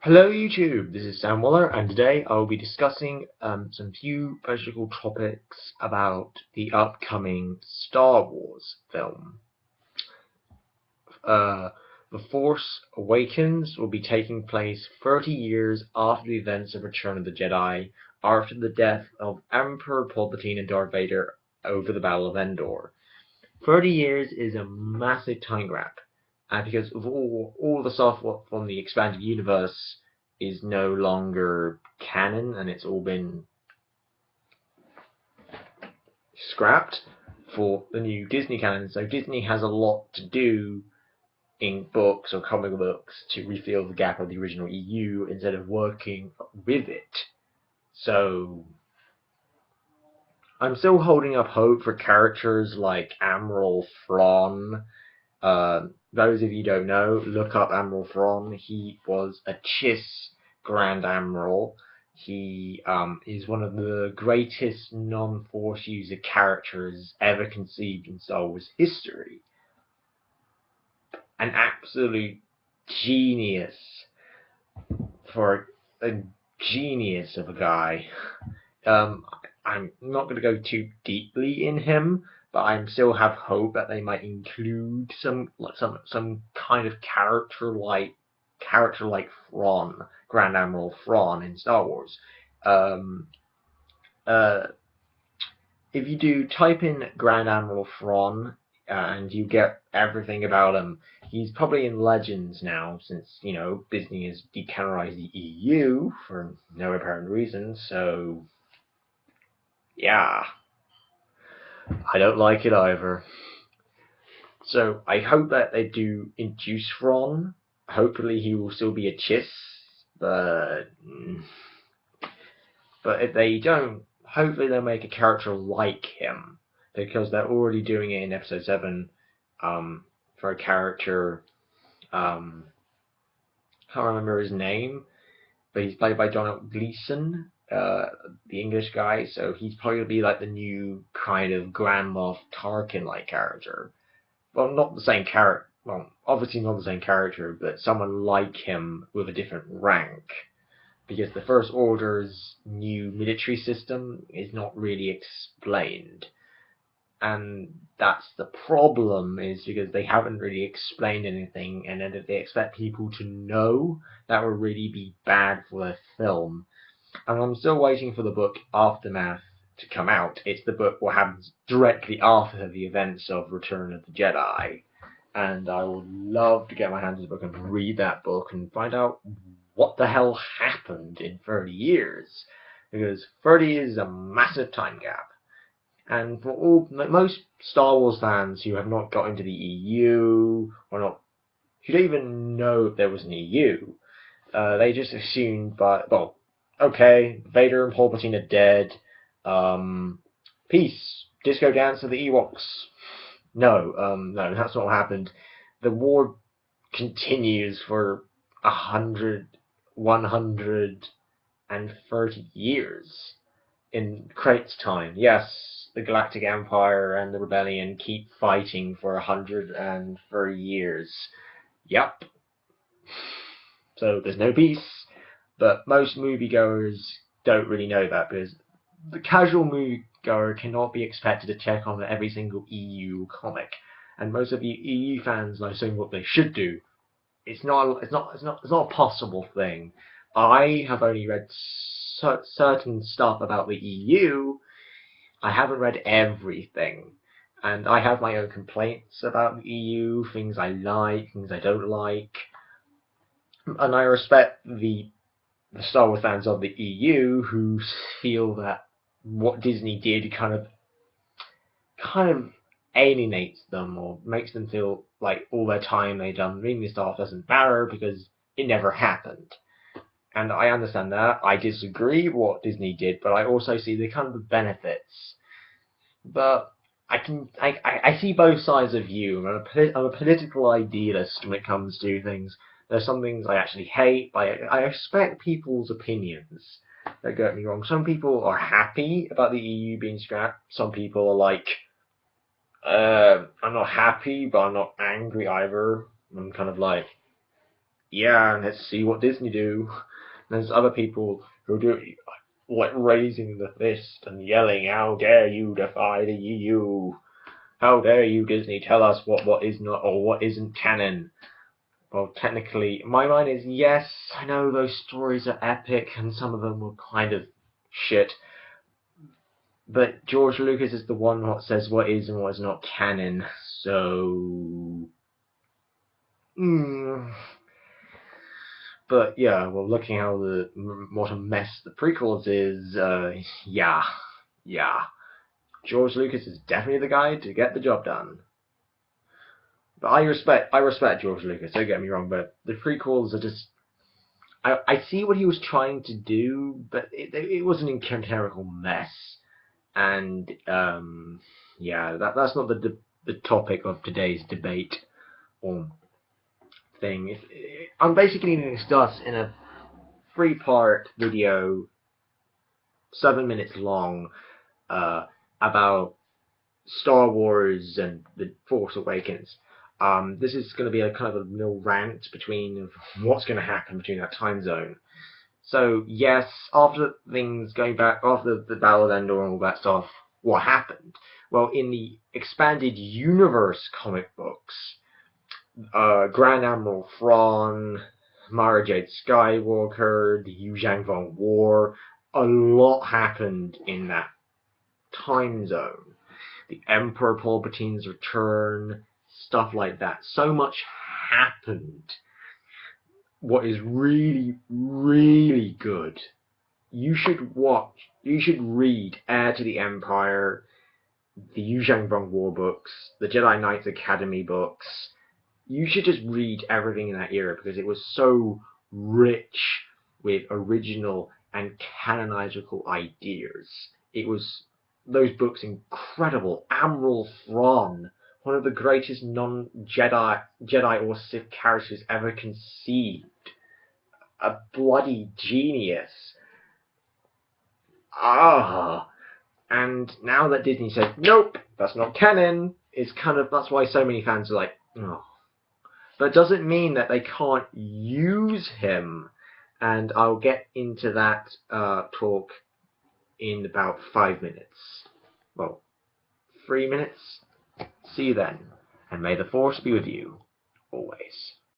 Hello YouTube, this is Sam Waller, and today I will be discussing some few political topics about the upcoming Star Wars film. Uh, the Force Awakens will be taking place 30 years after the events of Return of the Jedi, after the death of Emperor Palpatine and Darth Vader over the Battle of Endor. 30 years is a massive time grab, and because of all the stuff from the expanded universe is no longer canon and it's all been scrapped for the new Disney canon, so Disney has a lot to do in books or comic books to refill the gap of the original EU instead of working with it. So I'm still holding up hope for characters like Admiral Thrawn. Those of you who don't know, look up Admiral Thrawn. He was a Chiss Grand Admiral. He is one of the greatest non-Force user characters ever conceived in Star Wars history. An absolute genius for a genius of a guy. Um, I'm not going to go too deeply in him, but I still have hope that they might include some kind of character like Thrawn, Grand Admiral Thrawn in Star Wars. Um, uh, if you do type in Grand Admiral Thrawn and you get everything about him, he's probably in Legends now since Disney has decanorized the EU for no apparent reason. So yeah, I don't like it either. So I hope that they do induce Thrawn. Hopefully he will still be a Chiss, but if they don't, hopefully they'll make a character like him because they're already doing it in Episode 7 for a character. Can't remember his name, but he's played by Donald Gleeson, the English guy. So he's probably gonna be like the new kind of Grand Moff Tarkin-like character. Well, not the same character. Well, obviously not the same character, but someone like him with a different rank. Because the First Order's new military system is not really explained. And that's the problem, is because they haven't really explained anything, and then if they expect people to know, that would really be bad for the film. And I'm still waiting for the book Aftermath to come out. It's the book what happens directly after the events of Return of the Jedi. And I would love to get my hands on the book and read that book and find out what the hell happened in 30 years. Because 30 years is a massive time gap. And for most Star Wars fans who have not got into the EU, or not, who don't even know there was an EU, they just assumed, well, okay, Vader and Palpatine are dead. Peace. Disco dance of the Ewoks. No, that's not what happened. The war continues for 130 years in Crate's time. Yes, the Galactic Empire and the Rebellion keep fighting for 130 years. Yep. So there's no peace. But most moviegoers don't really know that because the casual moviegoer cannot be expected to check on every single EU comic. And most of you EU fans are saying what they should do. It's not a possible thing. I have only read certain stuff about the EU. I haven't read everything. And I have my own complaints about the EU, things I like, things I don't like. And I respect the Star Wars fans of the EU who feel that what Disney did kind of alienates them or makes them feel like all their time they've done reading this stuff doesn't matter because it never happened. And I understand that. I disagree with what Disney did, but I also see the kind of benefits. But I see both sides of you. I'm a political idealist when it comes to things. There's some things I actually hate, but I respect people's opinions. Don't get me wrong. Some people are happy about the EU being scrapped. Some people are like, I'm not happy, but I'm not angry either. I'm kind of like, yeah, let's see what Disney do. And there's other people who do like raising the fist and yelling, "How dare you defy the EU? How dare you, Disney, tell us what is not or what isn't canon?" Well, technically, my mind is yes. I know those stories are epic, and some of them were kind of shit. But George Lucas is the one that says what is and what is not canon. So, mm, but yeah, well, looking how what a mess the prequels is, yeah, yeah. George Lucas is definitely the guy to get the job done. But I respect George Lucas. Don't get me wrong, but the prequels are just. I see what he was trying to do, but it was an incredible mess. And yeah, that's not the topic of today's debate or thing. I'm basically going to discuss in a 3-part video, 7 minutes long, about Star Wars and the Force Awakens. This is going to be a kind of a little rant between what's going to happen between that time zone. So yes, after things going back after the Battle of Endor and all that stuff, what happened? Well, in the expanded universe comic books, Grand Admiral Thrawn, Mara Jade Skywalker, the Yuuzhan Vong War, a lot happened in that time zone. The Emperor Palpatine's return, stuff like that. So much happened. What is really, really good. You should read Heir to the Empire, the Yuuzhan Vong War books, the Jedi Knights Academy books. You should just read everything in that era because it was so rich with original and canonical ideas. It was those books incredible. Admiral Thrawn, one of the greatest non-Jedi or Sith characters ever conceived. A bloody genius. And now that Disney said, nope, that's not canon, that's why so many fans are like, oh. But it doesn't mean that they can't use him. And I'll get into that talk in about 5 minutes. Well, 3 minutes. See you then. And may the Force be with you, always.